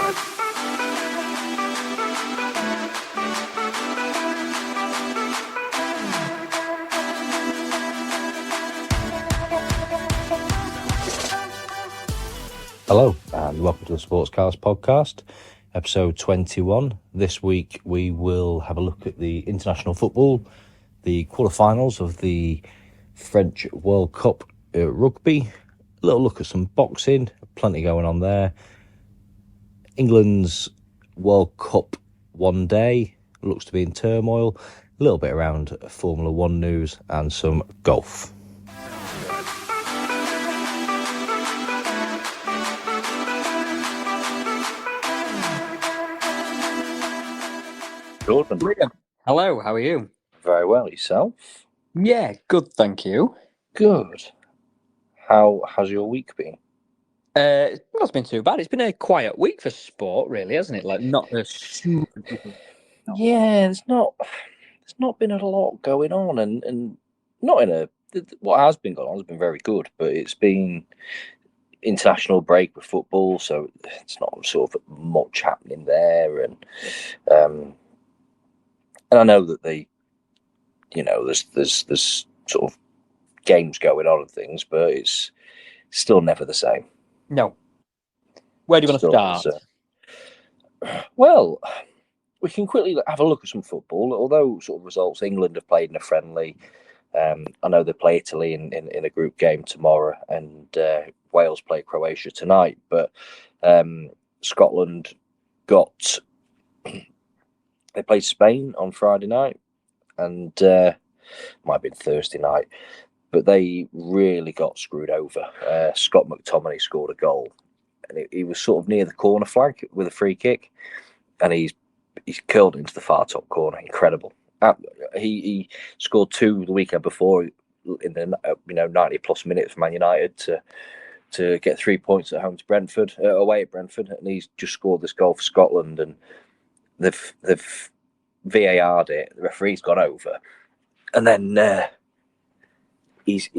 Hello and welcome to the Sportscast podcast, episode 21. This week we will have a look at the international football, the quarterfinals of the French World Cup rugby, a little look at some boxing, plenty going on there. England's World Cup one day looks to be in turmoil, a little bit around Formula One news and some golf. Jordan. Brilliant. Hello, how are you? Very well, yourself? Yeah, good, thank you. Good. How has your week been? It's been too bad. It's been a quiet week for sport, really, hasn't it? Like, not a super... Yeah, there's not been a lot going on, and not in a... What has been going on has been very good, but it's been international break with football, so it's not sort of much happening there, and I know that there's sort of games going on and things, but it's still never the same. No. Where do you want to start? Well, we can quickly have a look at some football. Although sort of results, England have played in a friendly. I know they play Italy in a group game tomorrow, and Wales play Croatia tonight. But Scotland got... They played Spain on Friday night, and might have been Thursday night, but they really got screwed over. Scott McTominay scored a goal, and he was sort of near the corner flag with a free kick, and he's curled into the far top corner. Incredible. He scored two the weekend before in the 90 plus minutes for Man United to get 3 points at home to Brentford, away at Brentford, and he's just scored this goal for Scotland, and they've VAR'd it. The referee's gone over, and then he's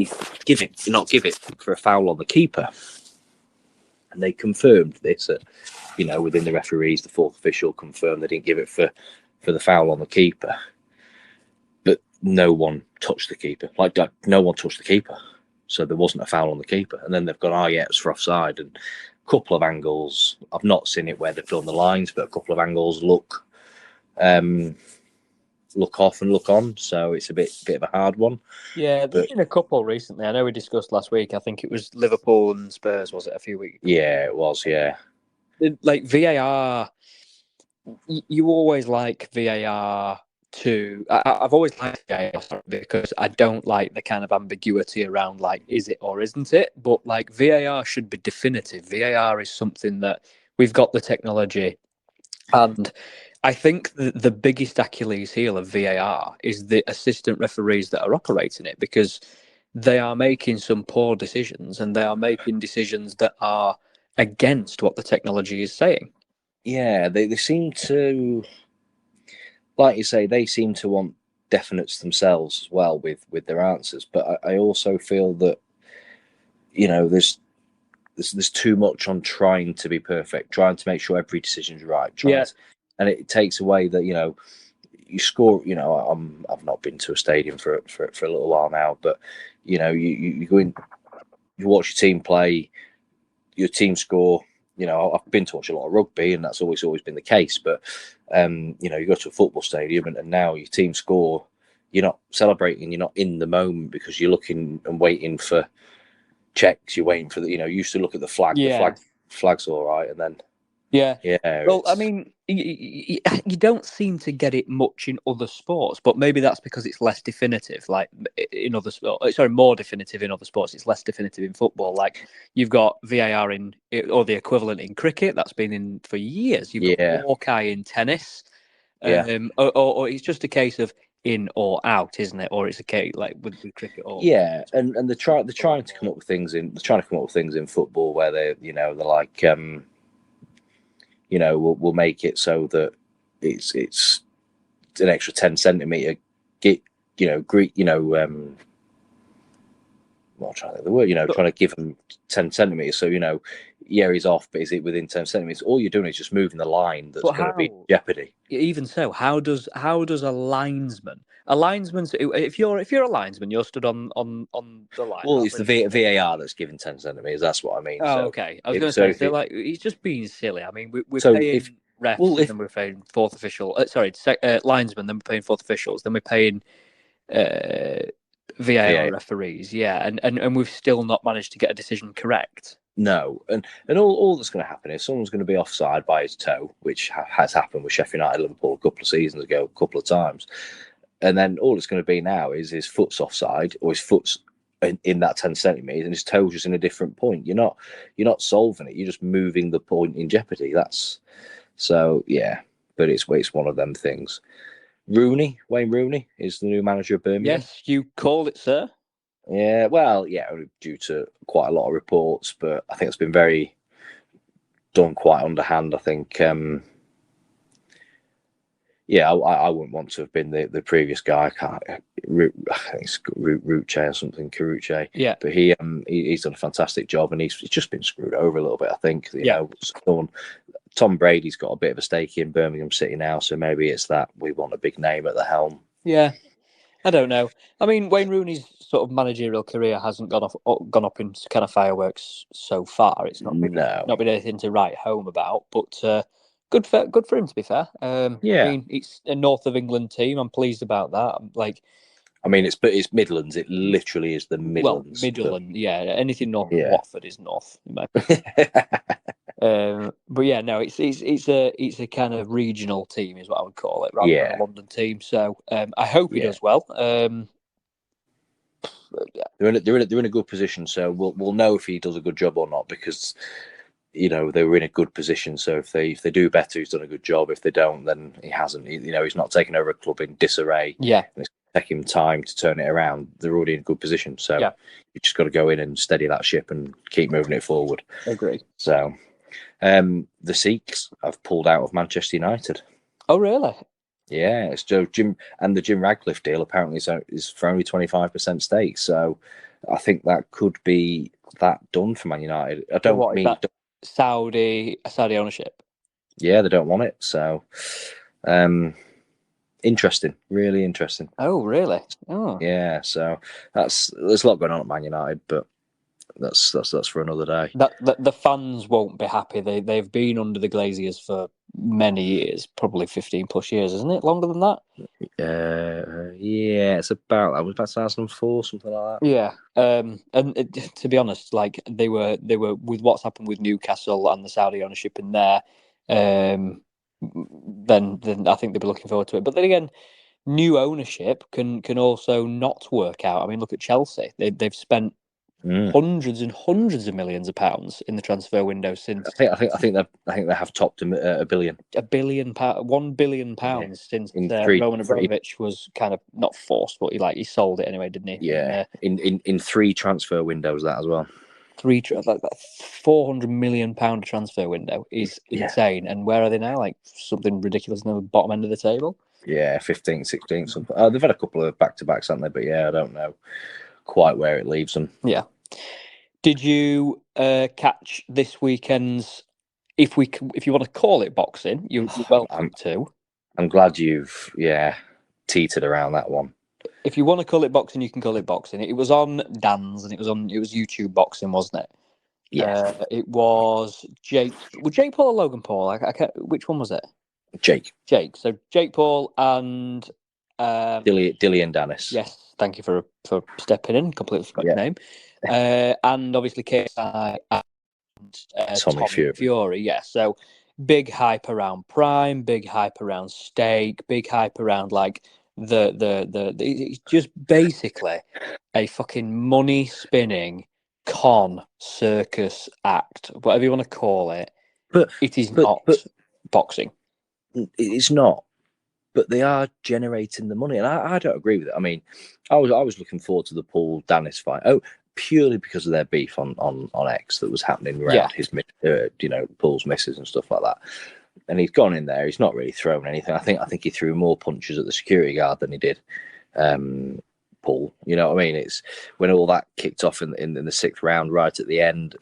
not give it for a foul on the keeper, and they confirmed this. Within the referees, the fourth official confirmed they didn't give it for the foul on the keeper, but no one touched the keeper. Like no one touched the keeper, so there wasn't a foul on the keeper. And then they've gone, it's for offside, and a couple of angles. I've not seen it where they've done the lines, but a couple of angles look off and look on, so it's a bit of a hard one. Yeah, there's been a couple recently. I know we discussed last week. I think it was Liverpool and Spurs, was it, a few weeks ago? Yeah, it was, yeah. Like VAR, you always like VAR to... I've always liked VAR because I don't like the kind of ambiguity around, like, is it or isn't it? But, like, VAR should be definitive. VAR is something that we've got the technology, and I think the biggest Achilles heel of VAR is the assistant referees that are operating it, because they are making some poor decisions, and they are making decisions that are against what the technology is saying. Yeah, they seem to, like you say, they seem to want definites themselves as well with their answers. But I also feel that, there's too much on trying to be perfect, trying to make sure every decision's right. And it takes away that, you score. I've not been to a stadium for a little while now, but you go in, you watch your team play, your team score. I've been to watch a lot of rugby, and that's always been the case. But you go to a football stadium, and now your team score, you're not celebrating, you're not in the moment because you're looking and waiting for checks. You're waiting for you used to look at the flag. Yeah. The flag's all right, and then. Yeah. Well, I mean, you don't seem to get it much in other sports, but maybe that's because it's less definitive. Like in other sports, more definitive in other sports. It's less definitive in football. Like you've got VAR or the equivalent in cricket. That's been in for years. You've got Hawkeye in tennis. Or it's just a case of in or out, isn't it? Or it's a case like with cricket. And they're trying to come up with things in football where they're like. We'll make it so that it's an extra 10 centimeter. I'm trying to think of the word. Trying to give them 10 centimeters. So yeah, he's off, but is it within 10 centimeters? All you're doing is just moving the line that's going to be in jeopardy. Even so, how does a linesman? A linesman's if you're a linesman, you're stood on the line. Well, it's the VAR that's given 10 centimeters. That's what I mean. Oh, so okay. I was going to say, like, he's just being silly. I mean, we're paying refs, and then we're paying fourth official. Linesmen. Then we're paying fourth officials. Then we're paying VAR referees. Yeah, and we've still not managed to get a decision correct. No, and all that's going to happen is someone's going to be offside by his toe, which has happened with Sheffield United, Liverpool a couple of seasons ago, a couple of times, and then all it's going to be now is his foot's offside or his foot's in that 10 centimeters and his toe's just in a different point. You're not solving it. You're just moving the point in jeopardy. That's so yeah, but it's one of them things. Wayne Rooney is the new manager of Birmingham. Yes, you called it, sir. Yeah, well, yeah, due to quite a lot of reports, but I think it's been very done quite underhand. I think, I wouldn't want to have been the previous guy. I think it's Ruche or something, Caruche. Yeah, but he's done a fantastic job, and he's just been screwed over a little bit. I think, you know, Tom Brady's got a bit of a stake in Birmingham City now, so maybe it's that we want a big name at the helm. Yeah. I don't know. I mean, Wayne Rooney's sort of managerial career hasn't gone up in kind of fireworks so far. It's not been anything to write home about, but good for him, to be fair. I mean, it's a North of England team. I'm pleased about that. It's Midlands. It literally is the Midlands. Well, Midland, yeah. Anything north of Watford is north. But yeah, no, it's a kind of regional team, is what I would call it, rather than a London team. So I hope he does well. They're in a good position, so we'll know if he does a good job or not, because you know they were in a good position. So if they do better, he's done a good job. If they don't, then he hasn't. He's not taken over a club in disarray. Yeah, and it's taking him time to turn it around. They're already in a good position, so you just got to go in and steady that ship and keep moving it forward. Agree. So. The Sikhs have pulled out of Manchester United. Oh, really? Yeah, it's Jim Ratcliffe deal apparently is for only 25% stake. So I think that could be that done for Man United. I don't mean Saudi ownership. Yeah, they don't want it. So interesting, really interesting. Oh, really? Oh, yeah. So there's a lot going on at Man United, but. That's for another day. The fans won't be happy. They've been under the Glaziers for many years, probably 15 plus years, isn't it? Longer than that? Yeah, it's about 2004, something like that. Yeah, and to be honest, like they were with what's happened with Newcastle and the Saudi ownership in there. Then I think they'll be looking forward to it. But then again, new ownership can also not work out. I mean, look at Chelsea. They've spent hundreds and hundreds of millions of pounds in the transfer window since. I think they have topped a billion. £1 billion since Roman Abramovich was kind of not forced, but he sold it anyway, didn't he? Yeah, in 3 transfer windows, that as well. 400 million pound transfer window is insane. And where are they now? Like something ridiculous near the bottom end of the table. Yeah, 15, 16, something. They've had a couple of back-to-backs, haven't they? But yeah, I don't know quite where it leaves them. Yeah. Did you catch this weekend's? If you want to call it boxing, you're welcome to. I'm glad you've teetered around that one. If you want to call it boxing, you can call it boxing. It was on Dan's and it was YouTube boxing, wasn't it? Yeah. It was Jake. Was Jake Paul or Logan Paul? Which one was it? Jake. So Jake Paul and Dilly and Dennis. Yes, thank you for stepping in. Completely forgot your name. And obviously KSI and Tommy Fury. Yeah, so big hype around Prime, big hype around Stake, big hype around like the it's just basically a fucking money spinning con circus act, whatever you want to call it. But it is not boxing. It's not. But they are generating the money, and I don't agree with it. I mean, I was looking forward to the Paul Dennis fight. Purely because of their beef on X that was happening around his, Paul's misses and stuff like that. And he's gone in there. He's not really thrown anything. I think he threw more punches at the security guard than he did Paul. You know what I mean? It's when all that kicked off in the 6th round, right at the end.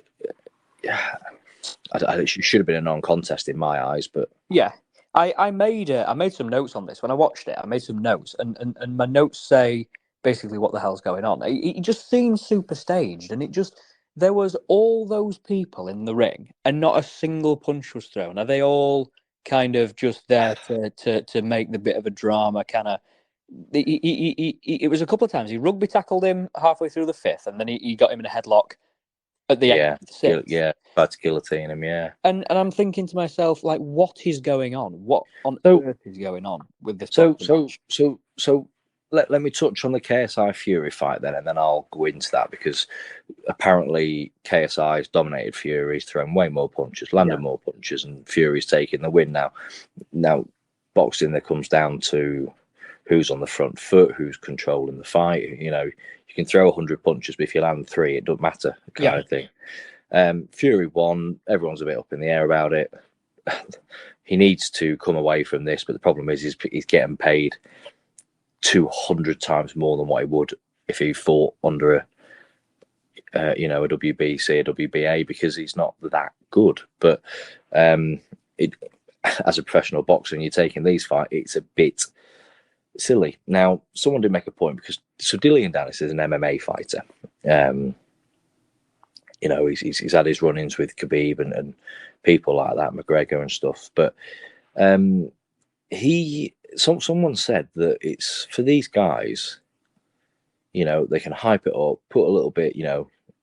It should have been a non-contest in my eyes, but Yeah, I made some notes on this when I watched it. I made some notes, and my notes say basically what the hell's going on. It just seems super staged, and there was all those people in the ring, and not a single punch was thrown. Are they all kind of just there to make the bit of a drama? Kind of. It was a couple of times. He rugby tackled him halfway through the fifth, and then he got him in a headlock at the end of the sixth. tried to guillotine him. Yeah, and I'm thinking to myself, like, what is going on? What on earth is going on with this? So let me touch on the KSI Fury fight then, and then I'll go into that, because apparently KSI has dominated Fury. He's thrown way more punches, landed more punches, and Fury's taking the win now. Now, boxing, there comes down to who's on the front foot, who's controlling the fight. You know, you can throw 100 punches, but if you land 3, it doesn't matter, kind of thing. Fury won. Everyone's a bit up in the air about it. He needs to come away from this, but the problem is he's getting paid 200 times more than what he would if he fought under a WBC, a WBA, because he's not that good. But as a professional boxer, and you're taking these fights, it's a bit silly. Now, someone did make a point, because Dillian Dennis is an MMA fighter. He's had his run-ins with Khabib and people like that, McGregor and stuff. But someone said that it's for these guys, they can hype it up, put a little bit,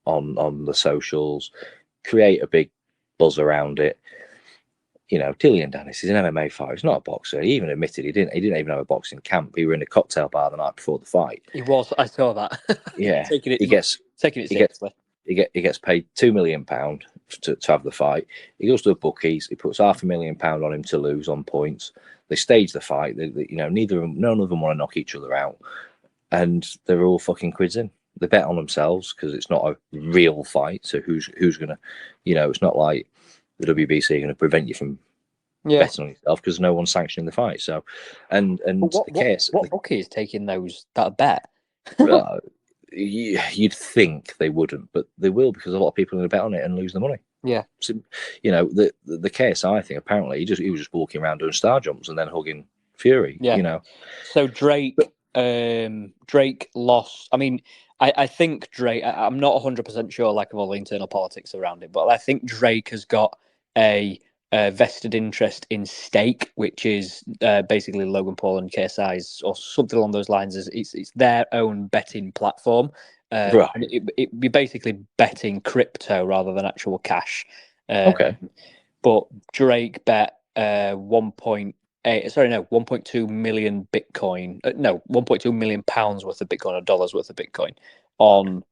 on the socials, create a big buzz around it. Dillian Dennis is an MMA fighter. He's not a boxer. He even admitted he didn't even have a boxing camp. He were in a cocktail bar the night before the fight. He was. I saw that. Yeah, taking it seriously. He gets paid £2 million to have the fight. He goes to the bookies. He puts £500,000 on him to lose on points. They stage the fight. None of them want to knock each other out, and they're all fucking quids in. They bet on themselves because it's not a real fight. So who's gonna, it's not like the WBC are going to prevent you from betting on yourself because no one's sanctioning the fight. So, and what bookie is taking that bet? You'd think they wouldn't, but they will, because a lot of people are going to bet on it and lose the money. Yeah. So, the KSI thing, apparently he was just walking around doing star jumps and then hugging Fury. Yeah. So Drake lost. I mean, I think Drake. I'm not 100% sure, like, of all the internal politics around it, but I think Drake has got a vested interest in Stake, which is basically Logan Paul and KSI's, or something along those lines. It's their own betting platform. Right. And it'd be basically betting crypto rather than actual cash. Okay. But Drake bet 1.2 million Bitcoin. 1.2 million pounds worth of Bitcoin, or dollars worth of Bitcoin, on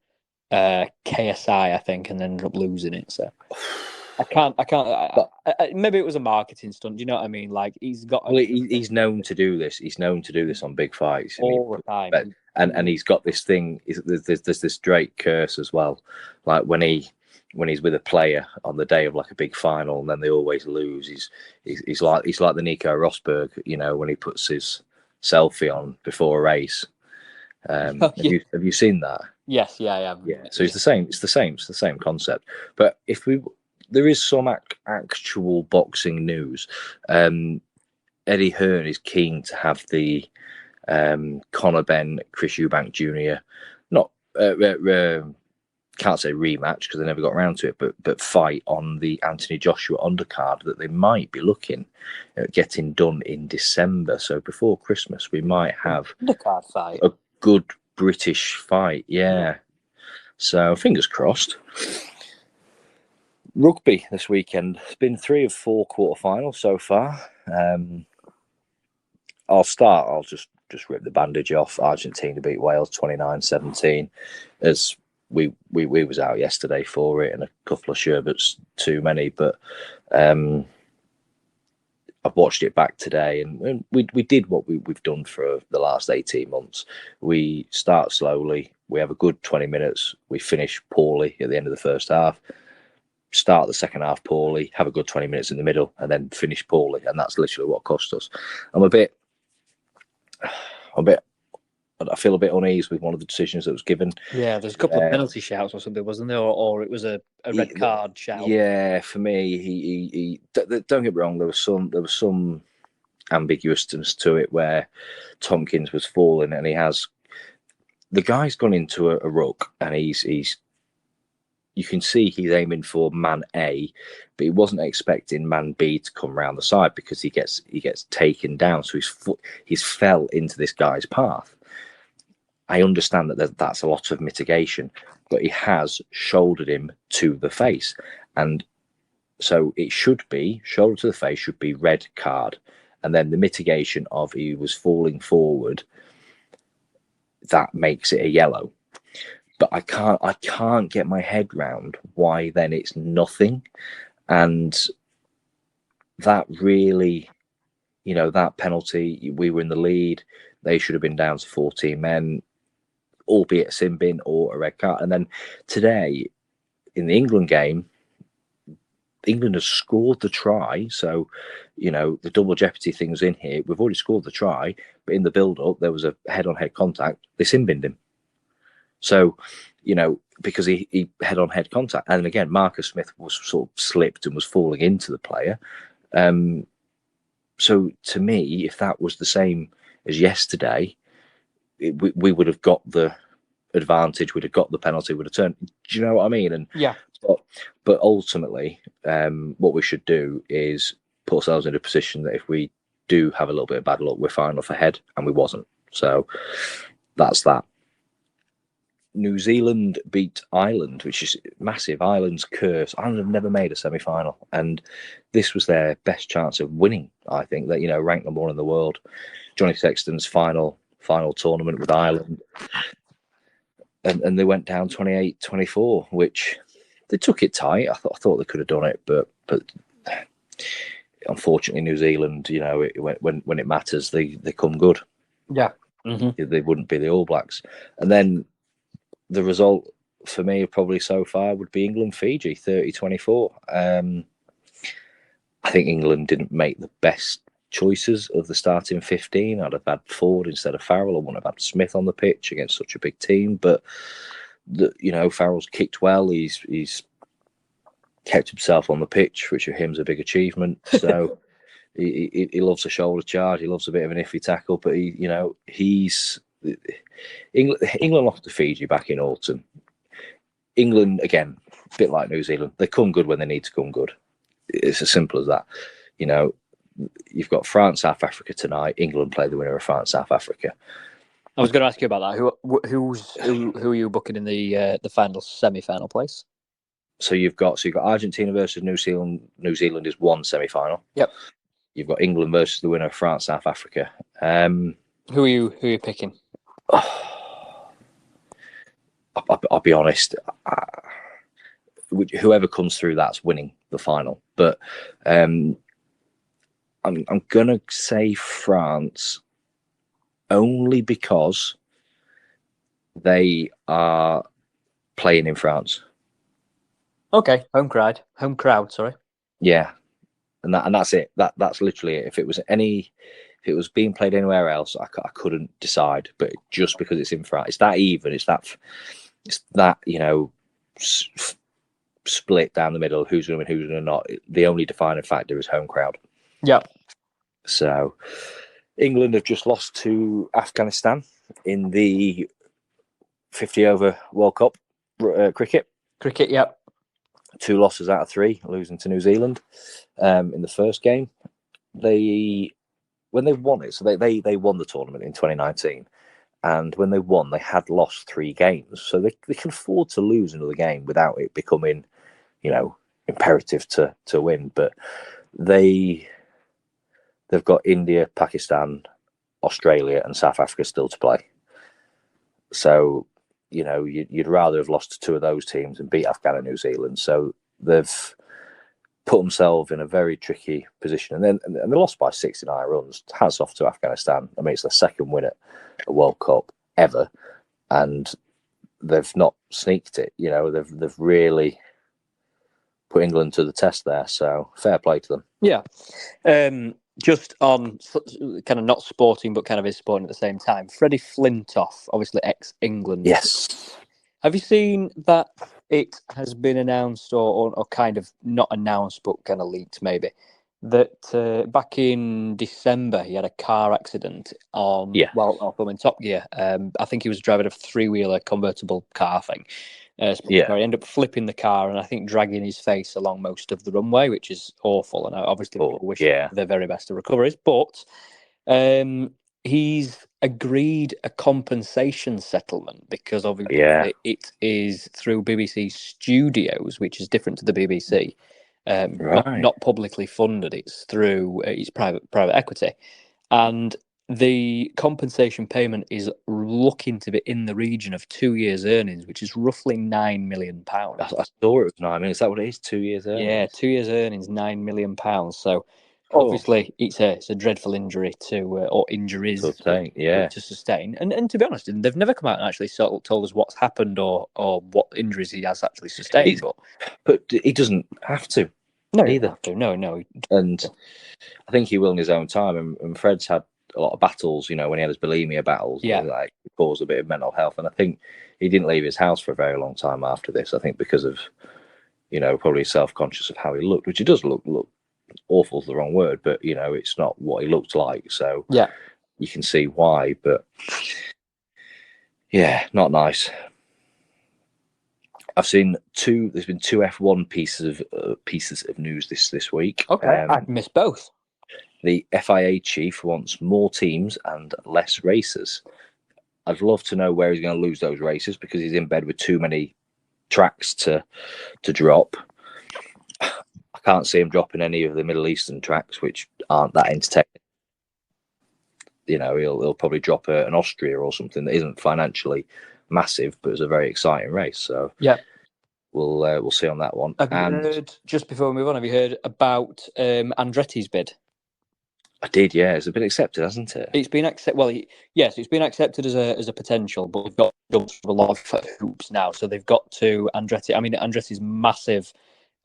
KSI, I think, and ended up losing it. So I can't. Maybe it was a marketing stunt. Do you know what I mean? Like, he's got. Well, he's known to do this. He's known to do this on big fights all the time. And he's got this thing. There's this Drake curse as well. Like when he's with a player on the day of like a big final, and then they always lose. He's like the Nico Rosberg, when he puts his selfie on before a race. Have you seen that? Yes, yeah, I have. Yeah. So it's the same. It's the same concept. But there is some actual boxing news. Eddie Hearn is keen to have the Conor Benn, Chris Eubank Jr. not can't say rematch because they never got around to it, but fight on the Anthony Joshua undercard that they might be looking at getting done in December. So before Christmas, we might have undercard fight, a good British fight. Yeah. So fingers crossed. Rugby this weekend. It's been 3 of 4 quarterfinals so far. I'll just rip the bandage off. Argentina beat Wales 29-17. As we was out yesterday for it, and a couple of sherbets too many, but I've watched it back today, and we did what we've done for the last 18 months. We start slowly, we have a good 20 minutes, we finish poorly at the end of the first half, start the second half poorly, have a good 20 minutes in the middle, and then finish poorly, and that's literally what cost us. I'm a bit I feel a bit uneasy with one of the decisions that was given. Yeah, there's a couple of penalty shouts or something, wasn't there? Or it was a red card shout. Yeah, for me, he don't get me wrong. There was some ambiguousness to it where Tompkins was falling, and the guy's gone into a ruck, and he's you can see he's aiming for man A, but he wasn't expecting man B to come round the side because he gets taken down. So he's fell into this guy's path. I understand that that's a lot of mitigation, but he has shouldered him to the face, and so it should be shoulder to the face should be red card, and then the mitigation of he was falling forward, that makes it a yellow. But I can't get my head round why then it's nothing. And that really, that penalty, we were in the lead. They should have been down to 14 men, albeit a sin bin or a red card. And then today, in the England game, England has scored the try. So, the double jeopardy thing was in here. We've already scored the try, but in the build-up, there was a head-on-head contact. They sin binned him. So, because he head-on-head contact. And again, Marcus Smith was sort of slipped and was falling into the player. So to me, if that was the same as yesterday, we would have got the advantage, we'd have got the penalty, would have turned. Do you know what I mean? And yeah. But ultimately, what we should do is put ourselves in a position that if we do have a little bit of bad luck, we're far enough ahead, and we wasn't. So that's that. New Zealand beat Ireland, which is massive. Ireland's curse. Ireland have never made a semi-final, and this was their best chance of winning. I think that ranked number one in the world. Johnny Sexton's final tournament with Ireland, and they went down 28-24, which they took it tight. I thought they could have done it, but unfortunately, New Zealand, when it matters, they come good. Yeah, They wouldn't be the All Blacks, and then. The result for me probably so far would be England-Fiji 30-24. I think England didn't make the best choices of the starting 15. I'd have had Ford instead of Farrell. I wouldn't have had Smith on the pitch against such a big team. But Farrell's kicked well. He's kept himself on the pitch, which for him's a big achievement. So he loves a shoulder charge. He loves a bit of an iffy tackle. But he's. England lost to Fiji back in autumn. England, again, a bit like New Zealand, they come good when they need to come good. It's as simple as that. You've got France, South Africa tonight. England play the winner of France, South Africa. I was going to ask you about that. Who are you booking in the final semi-final place? So you've got Argentina versus New Zealand. New Zealand is one semi-final. Yep. You've got England versus the winner of France, South Africa. Who are you picking? I'll be honest. Whoever comes through, that's winning the final. But I'm gonna say France, only because they are playing in France. Okay, home crowd. Sorry. Yeah, and that's it. That's literally it. If it was being played anywhere else, I couldn't decide. But just because it's in France, it's that even. It's that split down the middle. Who's going to win? Who's going to not? The only defining factor is home crowd. Yeah. So England have just lost to Afghanistan in the 50 over World Cup cricket. Cricket, yep. 2 losses out of 3, losing to New Zealand in the first game. When they won it, so they won the tournament in 2019, and when they won, they had lost 3 games, so they can afford to lose another game without it becoming, imperative to win. But they've got India, Pakistan, Australia, and South Africa still to play. So you'd rather have lost to 2 of those teams and beat Afghan and New Zealand. So they've put themselves in a very tricky position, and they lost by 69 runs. Hats off to Afghanistan. I mean, it's their second win at a World Cup ever, and they've not sneaked it. They've really put England to the test there. So fair play to them. Yeah. just on kind of not sporting, but kind of is sporting at the same time. Freddie Flintoff, obviously ex-England. Yes. Have you seen that it has been announced, or kind of not announced, but kind of leaked maybe, that back in December he had a car accident on, filming Top Gear. I think he was driving a three-wheeler convertible car thing. He ended up flipping the car and I think dragging his face along most of the runway, which is awful. And I obviously wish the very best of recoveries. But he's agreed a compensation settlement because obviously it is through BBC Studios, which is different to the BBC. Not publicly funded. It's through its private equity, and the compensation payment is looking to be in the region of 2 years' earnings, which is roughly £9 million. I thought it was 9 million. Is that what it is? 2 years' earnings? Yeah, 2 years' earnings, £9 million. So obviously it's a dreadful injury or injuries to sustain. And to be honest, they've never come out and actually told us what's happened or what injuries he has actually sustained. But he doesn't have to. No, either. No. And I think he will in his own time. And Fred's had a lot of battles, when he had his bulimia battles, like caused a bit of mental health. And I think he didn't leave his house for a very long time after this. I think because of, probably self-conscious of how he looked, which he does look awful is the wrong word, but it's not what he looked like. So you can see why. But yeah, not nice. I've seen there's been two F1 pieces of news this week. Okay, I've missed both. The FIA chief wants more teams and less races. I'd love to know where he's going to lose those races because he's in bed with too many tracks to drop. I can't see him dropping any of the Middle Eastern tracks, which aren't that entertaining. He'll probably drop an Austria or something that isn't financially massive, but it's a very exciting race. So we'll see on that one. Have you heard, just before we move on, have you heard about Andretti's bid? I did, yeah. It's been accepted, hasn't it? It's been accepted. Well, yes, it's been accepted as a potential, but we've got to jump through a lot of hoops now. So they've got to Andretti. I mean, Andretti's massive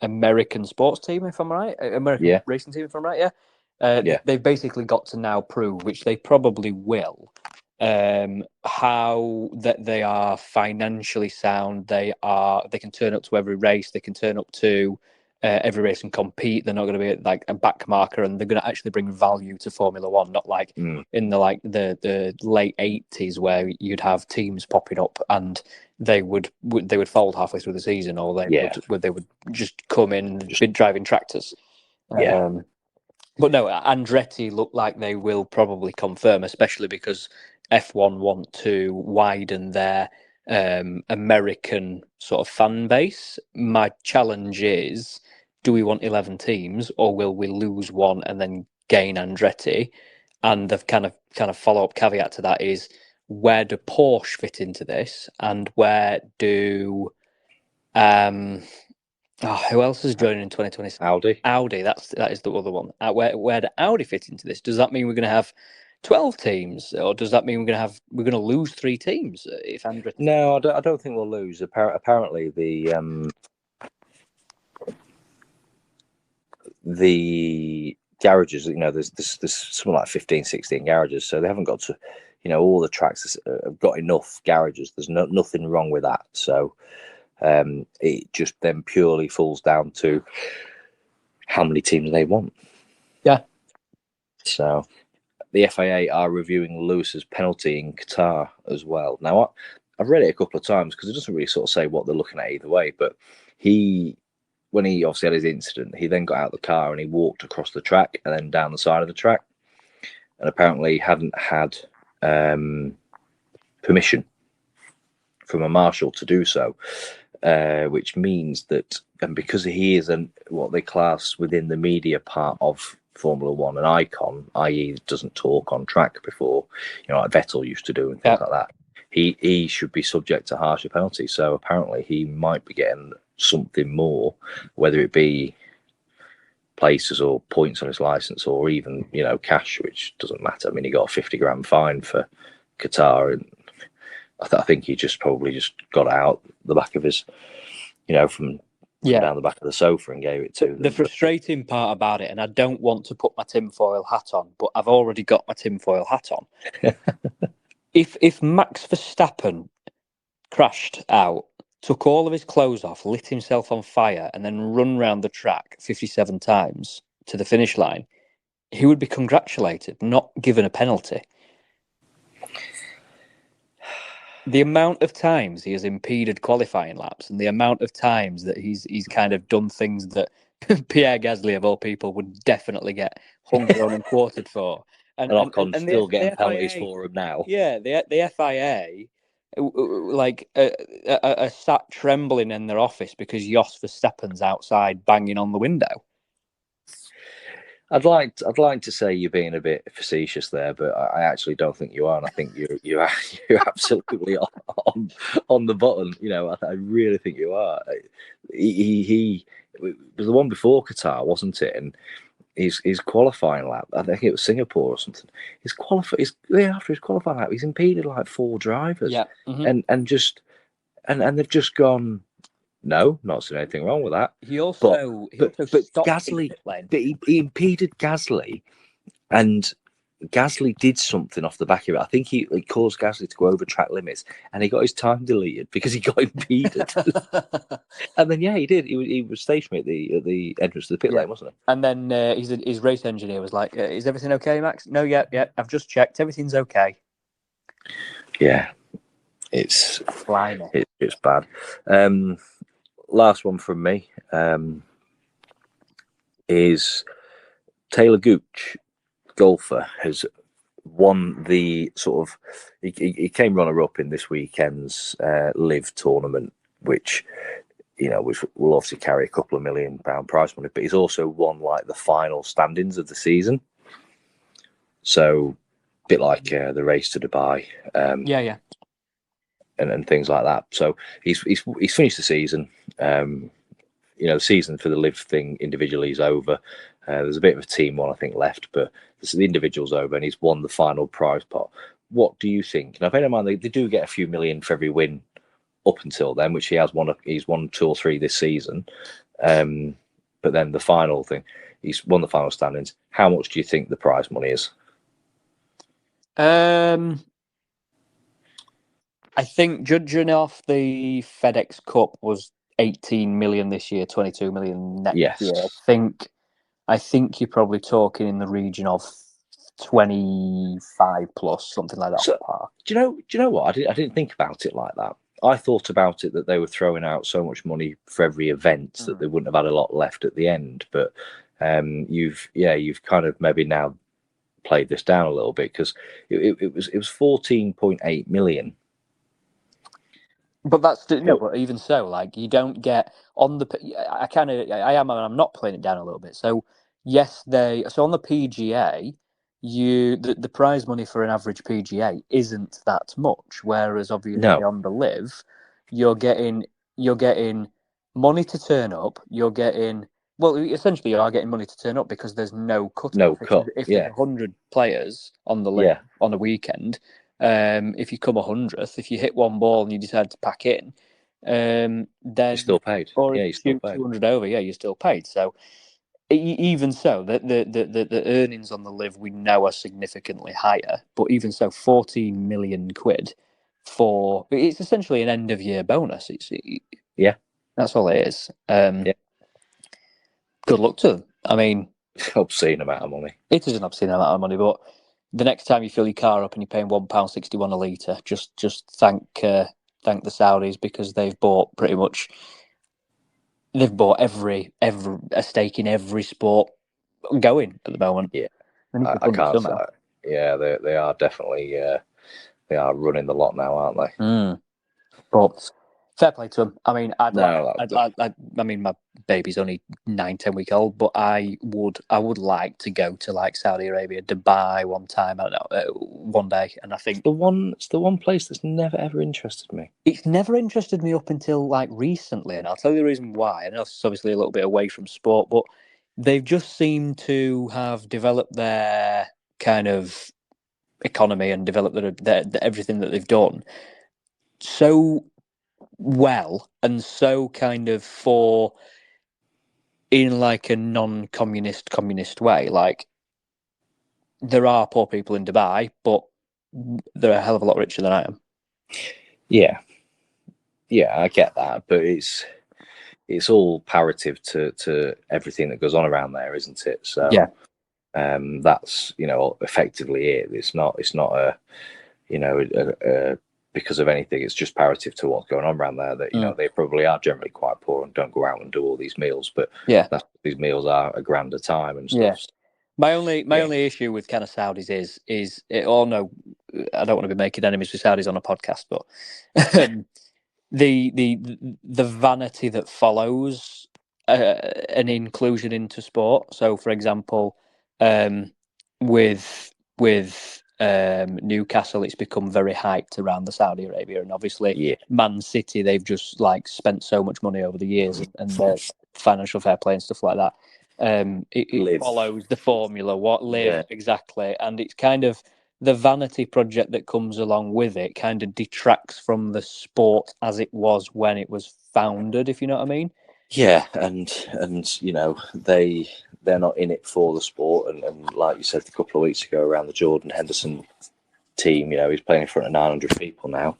American sports team, if I'm right, American racing team, if I'm right, They've basically got to now prove, which they probably will, how that they are financially sound. They can turn up to every race. They can turn up to every race and compete. They're not going to be like a back marker, and they're going to actually bring value to Formula One. Not like in the late '80s where you'd have teams popping up and they would fold halfway through the season, or they would just come in and be driving tractors. But no, Andretti look like they will probably confirm, especially because F1 want to widen their American sort of fan base. My challenge is, do we want 11 teams, or will we lose one and then gain Andretti? And the kind of follow-up caveat to that is, where do Porsche fit into this, and where do who else is joining in 2026? Audi, that is the other one. Where do Audi fit into this? Does that mean we're going to have 12 teams, or does that mean we're going to lose 3 teams if Andretti? No, I don't think we'll lose. Apparently, the garages, there's something like 15, 16 garages, so they haven't got to, all the tracks have got enough garages. There's nothing wrong with that. So it just then purely falls down to how many teams they want. Yeah. So the FIA are reviewing Lewis's penalty in Qatar as well. Now, I've read it a couple of times because it doesn't really sort of say what they're looking at either way. But when he obviously had his incident, he then got out of the car and he walked across the track and then down the side of the track. And apparently he hadn't had permission from a marshal to do so. Which means that, and because he is what they class within the media part of Formula One, an icon, i.e. doesn't talk on track before, like Vettel used to do and things like that, he should be subject to harsher penalties. So apparently he might be getting something more, whether it be places or points on his license, or even cash, which doesn't matter. I mean, he got a 50 grand fine for Qatar, and I think he probably got out the back of his, from Yeah. down the back of the sofa and gave it to them. The frustrating part about it, and I don't want to put my tinfoil hat on, but I've already got my tinfoil hat on. If Max Verstappen crashed out, took all of his clothes off, lit himself on fire, and then run round the track 57 times to the finish line, he would be congratulated, not given a penalty. The amount of times he has impeded qualifying laps and the amount of times that he's kind of done things that Pierre Gasly, of all people, would definitely get hung, thrown and quartered for. And Ocon's still getting the penalties FIA, for him now. Yeah, the FIA like are sat trembling in their office because Jos Verstappen's outside banging on the window. I'd like to say you're being a bit facetious there, but I actually don't think you are, and I think you're absolutely on the button. You know, I really think you are. He it was the one before Qatar, wasn't it? And his qualifying lap, I think it was Singapore or something. After his qualifying lap, he's impeded like 4 drivers, Yeah, and they've just gone. No, not seen anything wrong with that. he also stopped Gasly, he impeded Gasly, and Gasly did something off the back of it. I think he caused Gasly to go over track limits, and he got his time deleted because he got impeded. And then he did. He was stationary at the entrance to the pit lane, wasn't he? And then his race engineer was like, "Is everything okay, Max?" No, yeah. I've just checked. Everything's okay. Yeah, it's bad. Last one from me is Taylor Gooch, golfer, has won the sort of. He came runner-up in this weekend's Live tournament, which will obviously carry a couple of £1 million prize money, but he's also won like the final standings of the season. So, a bit like the race to Dubai. And things like that. So he's finished the season. The season for the Live thing individually is over. There's a bit of a team one, I think, left, but the individual's over, and he's won the final prize pot. What do you think? Now, bear in mind, they do get a few million for every win up until then, which he has won. He's won 2 or 3 this season. But then the final thing, he's won the final standings. How much do you think the prize money is? I think judging off the FedEx Cup was 18 million this year, 22 million next year. I think you're probably talking in the region of 25 plus, something like that. So, do you know what? I didn't think about it like that. I thought about it that they were throwing out so much money for every event that they wouldn't have had a lot left at the end. But you've kind of maybe now played this down a little bit, because it was 14.8 million. But that's but even so, like, you don't get on the. I'm not playing it down a little bit. So yes, so on the PGA, the prize money for an average PGA isn't that much. Whereas obviously on the Live, you're getting money to turn up. Essentially you are getting money to turn up because there's no cut. If there's 100 players on the Live on a weekend. If you come 100th, if you hit one ball and you decide to pack in, then you're still paid. Or if you shoot 200 over, you're still paid. So even so, the earnings on the Live we know are significantly higher. But even so, 14 million quid it's essentially an end of year bonus. That's all it is. Good luck to them. I mean, obscene amount of money. It is an obscene amount of money, but the next time you fill your car up and you're paying £1.61 a litre, just thank the Saudis, because they've bought every a stake in every sport going at the moment. Yeah, I can't say. Yeah, they are definitely they are running the lot now, aren't they? But fair play to them. I mean, I mean, my baby's only 9-10 weeks old, but I would like to go to like Saudi Arabia, Dubai one time. I don't know, one day, and I think it's the one place that's never ever interested me. It's never interested me up until like recently, and I'll tell you the reason why. I know it's obviously a little bit away from sport, but they've just seemed to have developed their kind of economy and developed their everything that they've done so well, and so kind of for in like a non-communist communist way. Like there are poor people in Dubai, but they're a hell of a lot richer than I am. Yeah, I get that, but it's all comparative to everything that goes on around there, isn't it? So yeah, that's effectively it. It's not because of anything. It's just comparative to what's going on around there. That they probably are generally quite poor and don't go out and do all these meals, but these meals are a grand a time and stuff. Yeah. My only issue with kind of Saudis is no, I don't want to be making enemies with Saudis on a podcast, but the vanity that follows an inclusion into sport. So, for example, with Newcastle, it's become very hyped around the Saudi Arabia, and obviously Man City, they've just like spent so much money over the years and their financial fair play and stuff like that. It follows the formula, what live exactly, and it's kind of the vanity project that comes along with it kind of detracts from the sport as it was when it was founded, if you know what I mean. Yeah, and they're not in it for the sport, and like you said a couple of weeks ago around the Jordan Henderson team, he's playing in front of 900 people now.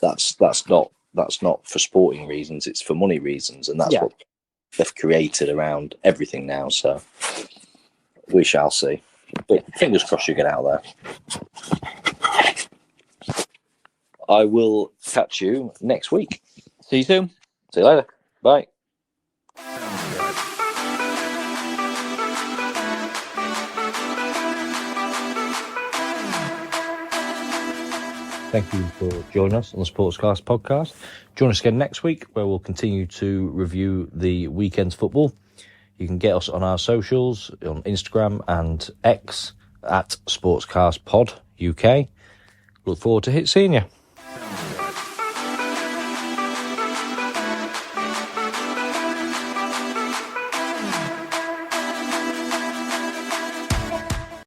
That's not for sporting reasons, it's for money reasons, and that's what they've created around everything now. So we shall see, but fingers crossed you get out there. I will catch you next week. See you soon. See you later. Bye. Thank you for joining us on the Sportscast podcast. Join us again next week where we'll continue to review the weekend's football. You can get us on our socials on Instagram and X at SportscastPod UK. Look forward to seeing you.